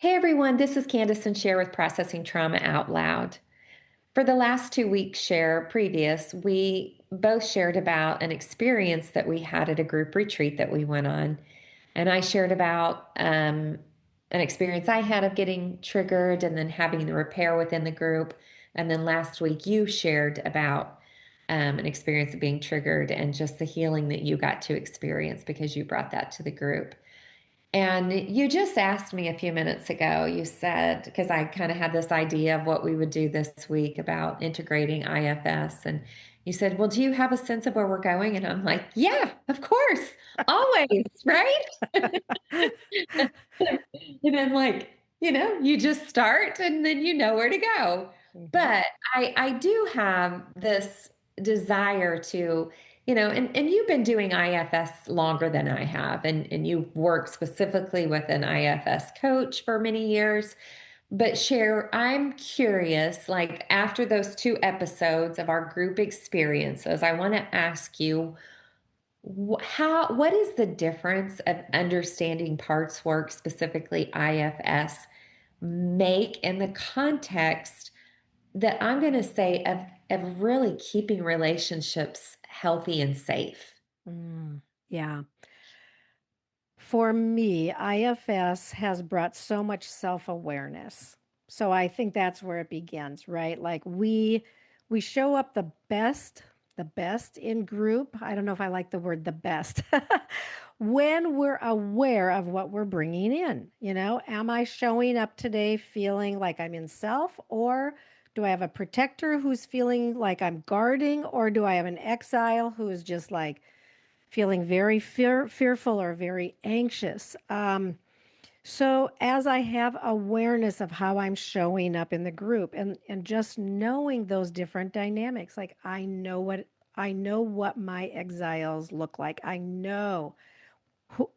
Hey everyone, this is Kandace and Sher with Processing Trauma Out Loud. For the last 2 weeks, we both shared about an experience that we had at a group retreat that we went on. And I shared about an experience I had of getting triggered and then having the repair within the group. And then last week, you shared about an experience of being triggered and just the healing that you got to experience because you brought that to the group. And you just asked me a few minutes ago, you said, because I kind of had this idea of what we would do this week about integrating IFS. And you said, well, do you have a sense of where we're going? And I'm like, yeah, of course, always, right? And I'm like, you just start and then you know where to go. Mhm. But I do have this desire to, and you've been doing IFS longer than I have, and you've worked specifically with an IFS coach for many years. But Cher, I'm curious, like after those 2 episodes of our group experiences, I want to ask you what is the difference of understanding parts work, specifically IFS, make in the context that I'm going to say of really keeping relationships healthy and safe? Yeah. For me, IFS has brought so much self-awareness. So I think that's where it begins, right? Like we show up the best in group. I don't know if I like the word the best. When we're aware of what we're bringing in, am I showing up today feeling like I'm in self, or do I have a protector who's feeling like I'm guarding, or do I have an exile who is just like feeling very fearful or very anxious. So as I have awareness of how I'm showing up in the group and just knowing those different dynamics, like I know what my exiles look like. I know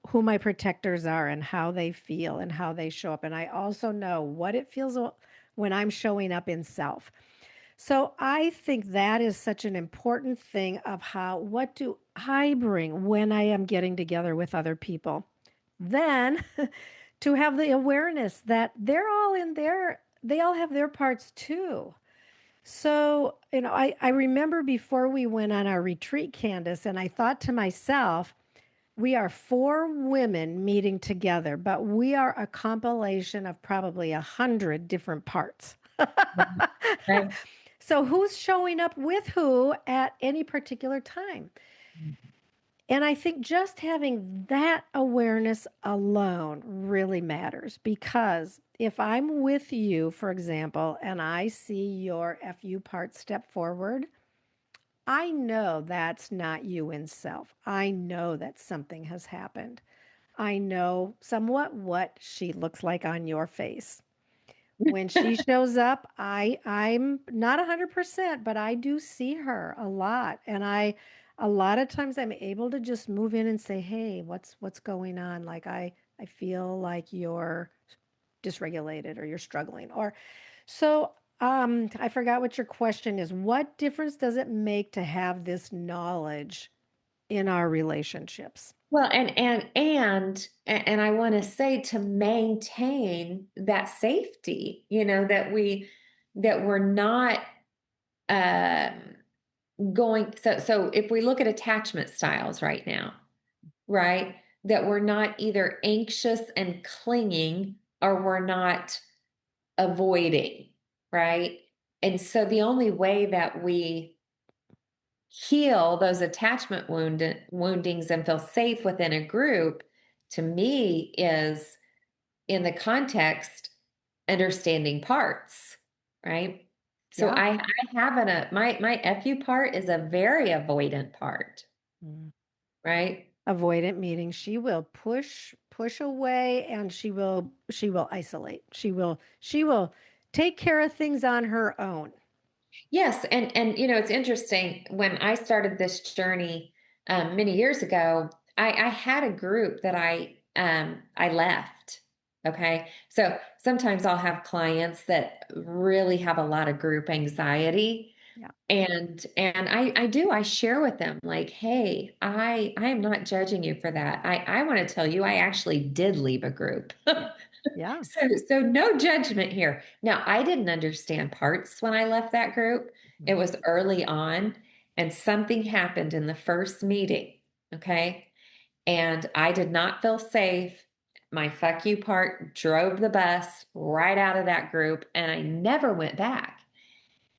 who my protectors are and how they feel and how they show up. And I also know what it feels when I'm showing up in self. So I think that is such an important thing of what do I bring when I am getting together with other people? Then to have the awareness that they all have their parts too. So, I remember before we went on our retreat, Candace, and I thought to myself, we are four women meeting together, but we are a compilation of probably 100 different parts. Right. So who's showing up with who at any particular time? And I think just having that awareness alone really matters, because if I'm with you, for example, and I see your FU part step forward, I know that's not you in self. I know that something has happened. I know somewhat what she looks like on your face. When she shows up, I'm not 100%, but I do see her a lot, and I a lot of times I'm able to just move in and say, "Hey, what's going on? Like I feel like you're dysregulated or you're struggling." Or so I forgot what your question is. What difference does it make to have this knowledge in our relationships? Well, and I want to say to maintain that safety, that we're not um going so if we look at attachment styles right now, right? That we're not either anxious and clinging or we're not avoiding, right? And so the only way that we heal those woundings and feel safe within a group, to me, is in the context understanding parts, right? So Yeah. I have my FU part is a very avoidant part, Mm. right? Avoidant meaning she will push away, and she will isolate. She will take care of things on her own. Yes, and it's interesting. When I started this journey many years ago, I had a group that I left. Okay, so sometimes I'll have clients that really have a lot of group anxiety, Yeah. and I share with them like, hey, I am not judging you for that. I want to tell you I actually did leave a group. Yeah. Yeah. So no judgment here. Now, I didn't understand parts when I left that group. It Mhm. was early on, and something happened in the first meeting. Okay. And I did not feel safe. My fuck you part drove the bus right out of that group, and I never went back.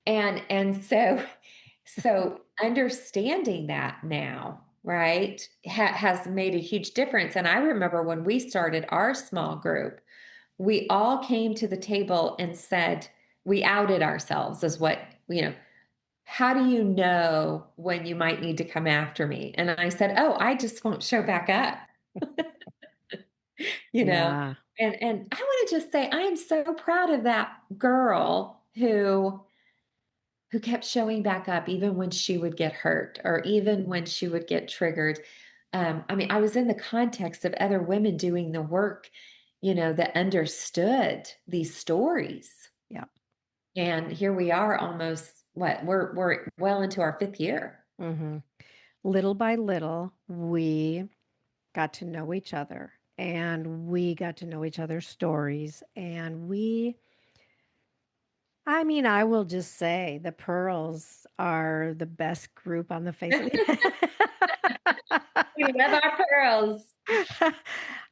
And so understanding that now, right, has made a huge difference. And I remember when we started our small group, we all came to the table and said, we outed ourselves as what, how do you know when you might need to come after me? And I said, oh, I just won't show back up, you know. Yeah. And I want to just say I am so proud of that girl who kept showing back up even when she would get hurt or even when she would get triggered. I mean, I was in the context of other women doing the work, that understood these stories. Yeah. And here we are almost we're well into our fifth year. Hmm. Little by little, we got to know each other and we got to know each other's stories. And I mean, I will just say the Pearls are the best group on the face of the We love our pearls.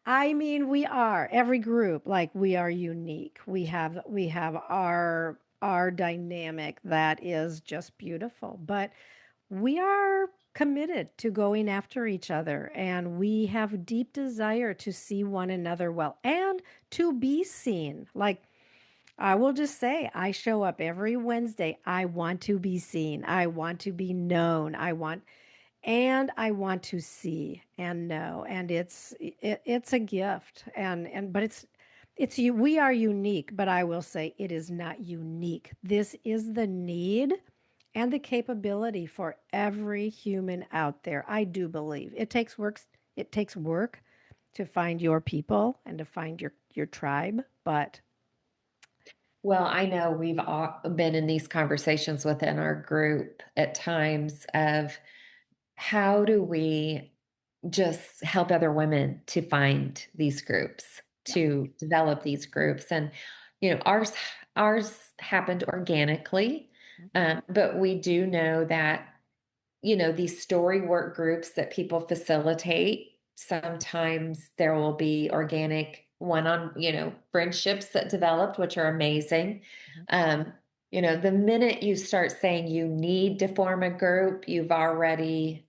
I mean, we are. Every group, like we are unique. We have our dynamic that is just beautiful. But we are committed to going after each other and we have deep desire to see one another well and to be seen. Like I will just say, I show up every Wednesday. I want to be seen. I want to be known. I want to see and know. And it's a gift. And but we are unique, but I will say it is not unique. This is the need and the capability for every human out there. I do believe it takes work to find your people and to find your tribe, but Well, I know we've all been in these conversations within our group at times of how do we just help other women to find these groups, yeah. to develop these groups. And, ours happened organically. But we do know that these story work groups that people facilitate, sometimes there will be organic friendships that developed, which are amazing. Mhm. Um, the minute you start saying you need to form a group, you've already,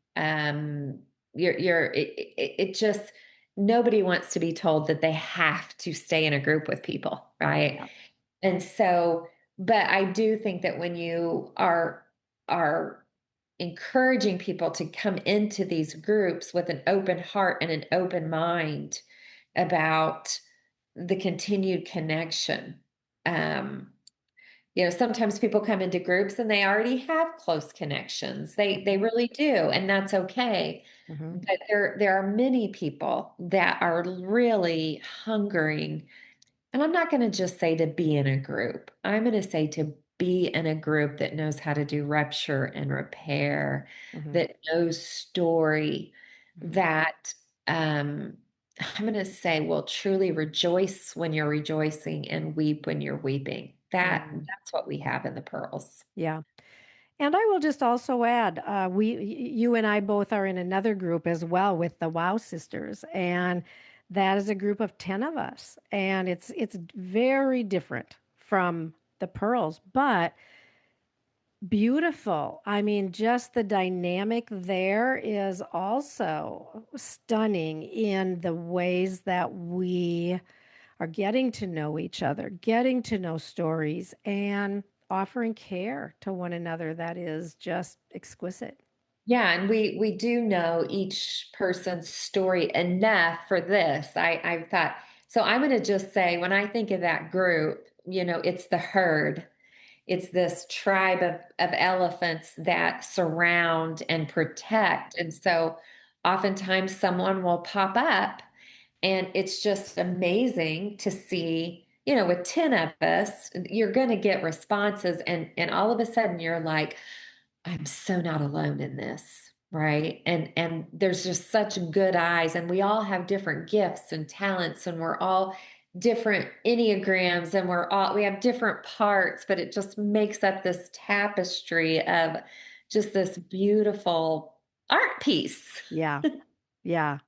it just, nobody wants to be told that they have to stay in a group with people, right? Yeah. And so, but I do think that when you are encouraging people to come into these groups with an open heart and an open mind about the continued connection. Um, sometimes people come into groups and they already have close connections. They Mhm. really do, and that's okay. Mhm. But there are many people that are really hungering, and I'm not going to just say to be in a group. I'm going to say to be in a group that knows how to do rupture and repair, Mhm. that knows story, Mhm. that um, I'm going to say will truly rejoice when you're rejoicing and weep when you're weeping. Mm. That's what we have in the pearls. Yeah. And I will just also add, you and I both are in another group as well with the Wow Sisters, and that is a group of 10 of us, and it's very different from the Pearls, but beautiful. I mean, just the dynamic there is also stunning in the ways that we are getting to know each other, getting to know stories, and offering care to one another that is just exquisite. Yeah, and we do know each person's story enough for this. I thought, so I'm going to just say when I think of that group, it's the herd. It's this tribe of elephants that surround and protect. And so oftentimes someone will pop up, and it's just amazing to see, with 10 of us, you're going to get responses, and all of a sudden you're like, I'm so not alone in this, right? And there's just such good eyes, and we all have different gifts and talents, and we're all different enneagrams, and we have different parts, but it just makes up this tapestry of just this beautiful art piece. Yeah. Yeah.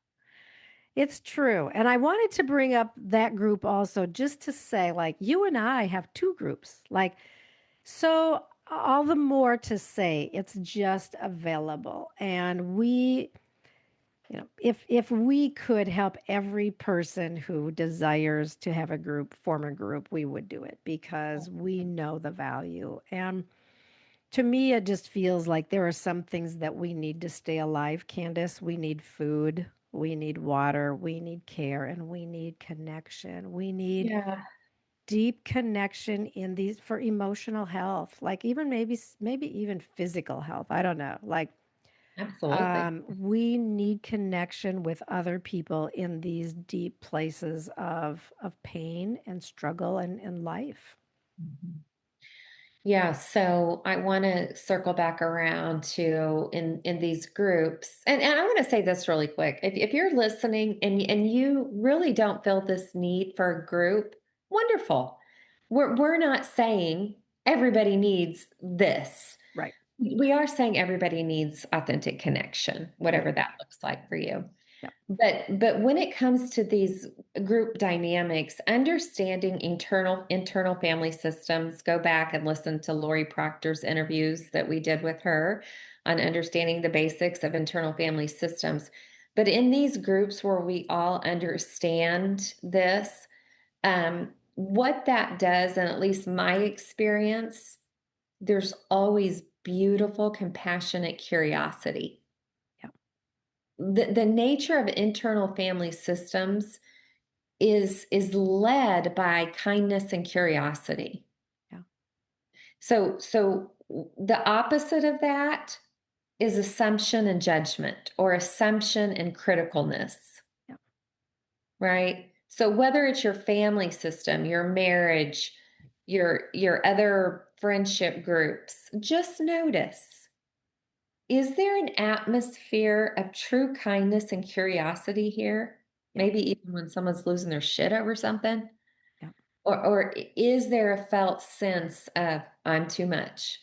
It's true. And I wanted to bring up that group also just to say, like, you and I have two groups. Like, so all the more to say it's just available. And we, if we could help every person who desires to have a group form a group, we would do it because we know the value. And to me, it just feels like there are some things that we need to stay alive, Candace. We need food, we need water, we need care, and we need connection. We need Yeah, deep connection in these for emotional health, like even maybe even physical health. I don't know. Like absolutely. we need connection with other people in these deep places of pain and struggle and life. Mhm. Yeah, so I want to circle back around to in these groups, and I want to say this really quick. If you're listening and you really don't feel this need for a group, wonderful. We're not saying everybody needs this. Right. We are saying everybody needs authentic connection, Yeah. whatever that looks like for you. Yeah. But when it comes to these group dynamics, understanding internal family systems, go back and listen to Lori Proctor's interviews that we did with her on understanding the basics of internal family systems. But in these groups where we all understand this, what that does, and at least my experience, there's always beautiful, compassionate curiosity. Yeah. The nature of internal family systems is led by kindness and curiosity. Yeah. The opposite of that is assumption and judgment, or assumption and criticalness, Yeah. right? So whether it's your family system, your marriage, your other friendship groups, just notice, is there an atmosphere of true kindness and curiosity here? Yeah. Maybe even when someone's losing their shit over something? Yeah. Or is there a felt sense of, I'm too much?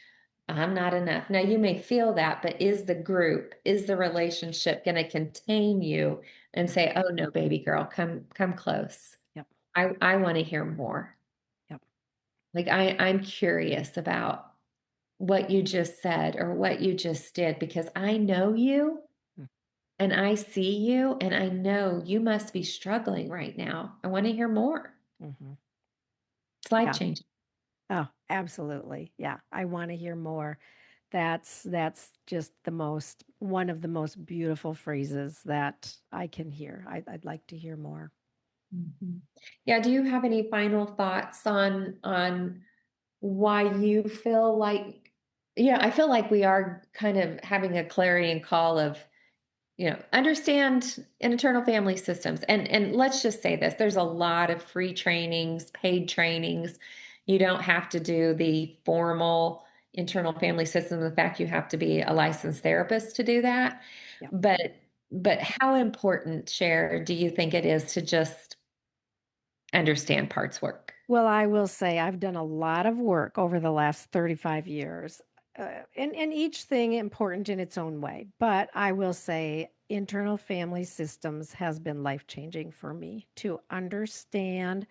I'm not enough. Now you may feel that, but is the group, is the relationship going to contain you and Yeah. say, "Oh no, baby girl, come close. Yep. I want to hear more." Yep. Like I'm curious about what you just said or what you just did because I know you Mm. and I see you and I know you must be struggling right now. I want to hear more. Mhm. It's life Yeah. changing. Oh, absolutely. Yeah. I want to hear more. That's just the most one of the most beautiful phrases that I can hear. I'd like to hear more. Mhm. Yeah, do you have any final thoughts on why you feel like, yeah, I feel like we are kind of having a clarion call of, understand internal family systems. And let's just say this, there's a lot of free trainings, paid trainings. You don't have to do the formal internal family system. In fact, you have to be a licensed therapist to do that. Yeah. But how important, Cher, do you think it is to just understand parts work? Well, I will say I've done a lot of work over the last 35 years, and each thing important in its own way. But I will say internal family systems has been life changing for me to understand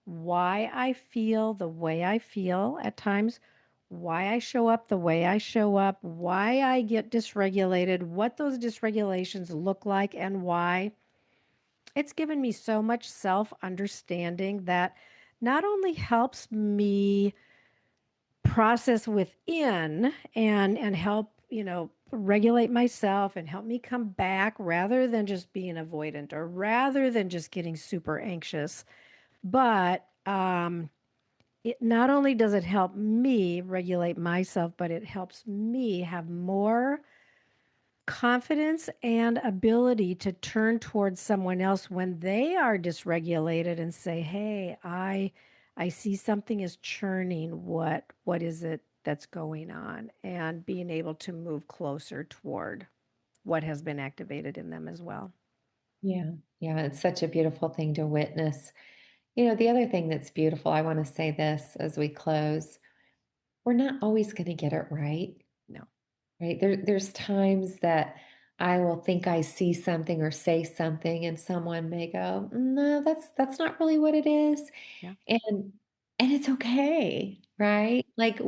why I feel the way I feel at times, why I show up the way I show up, why I get dysregulated, what those dysregulations look like, and why. It's given me so much self understanding that not only helps me process within and help, regulate myself and help me come back rather than just being avoidant or rather than just getting super anxious, but it not only does it help me regulate myself, but it helps me have more confidence and ability to turn towards someone else when they are dysregulated and say, "Hey, I see something is churning. What is it that's going on?" And being able to move closer toward what has been activated in them as well. Yeah. Yeah, it's such a beautiful thing to witness. The other thing that's beautiful, I want to say this as we close, we're not always going to get it right. No. Right? There's times that I will think I see something or say something, and someone may go, "No, that's not really what it is." Yeah. And and it's okay, right? Like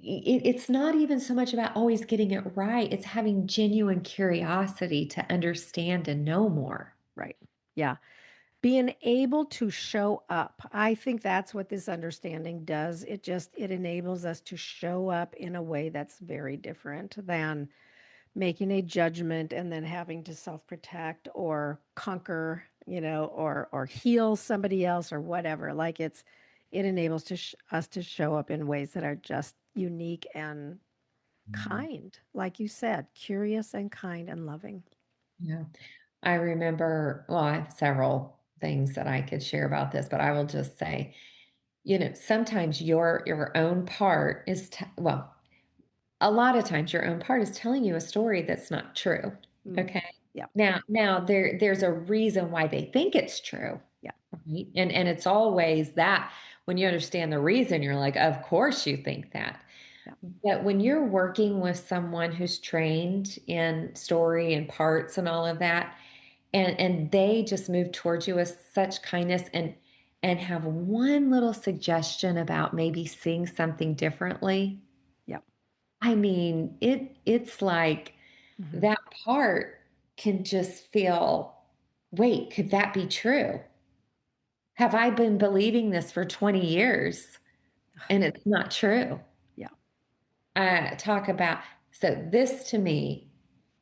it's not even so much about always getting it right. It's having genuine curiosity to understand and know more. Right. Yeah. Being able to show up. I think that's what this understanding does. It enables us to show up in a way that's very different than making a judgment and then having to self-protect or conquer, or heal somebody else or whatever. Like it enables us to show up in ways that are just unique and kind. Like you said, curious and kind and loving. Yeah. I remember, well, I have several things that I could share about this, but I will just say, sometimes your own part is well, a lot of times your own part is telling you a story that's not true. Mm. Okay. Yeah. Now there's a reason why they think it's true. Yeah. Right? And it's always that when you understand the reason, you're like, of course you think that. Yeah. But when you're working with someone who's trained in story and parts and all of that, and they just move towards you with such kindness and have one little suggestion about maybe seeing something differently. Yeah. I mean, it's like Hmm. that part can just feel, wait, could that be true? Have I been believing this for 20 years and it's not true? Yeah. Talk about, so this to me,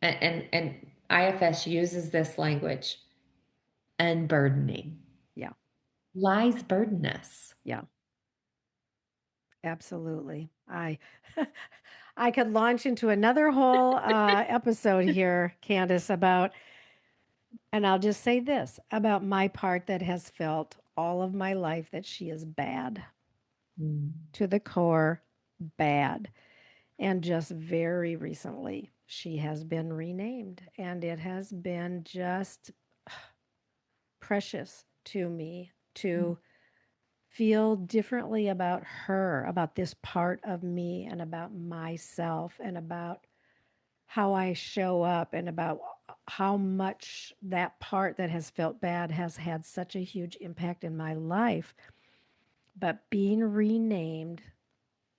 and IFS uses this language, unburdening. Yeah. Lies burden us. Yeah. Absolutely. I could launch into another whole episode here, Candace, about, and I'll just say this about my part that has felt all of my life that she is bad Mm, to the core, bad. And just very recently, she has been renamed, and it has been just precious to me mm, to feel differently about her, about this part of me, and about myself, and about how I show up, and about how much that part that has felt bad has had such a huge impact in my life. But being renamed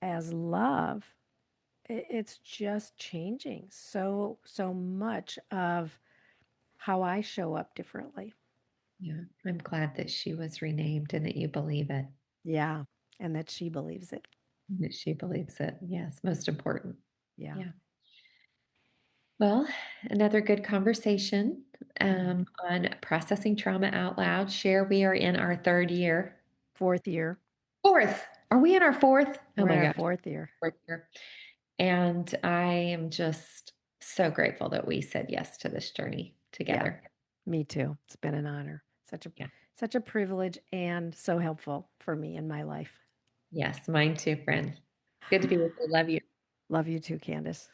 as love, it's just changing so much of how I show up differently. yeah, I'm glad that she was renamed and that you believe it, Yeah, and that she believes it. that she believes it. Yes, most important. Yeah. Yeah. Well, another good conversation Mhm. on processing trauma out loud. Share, we are in our third year. Fourth year. Fourth. Are we in our fourth? Oh We're in my our gosh, fourth year. fourth year. And I am just so grateful that we said yes to this journey Yeah, together. me too. It's been an honor. Yeah. Such a privilege and so helpful for me in my life. Yes, mine too, friend. Good to be with you. Love you. Love you too, Candace.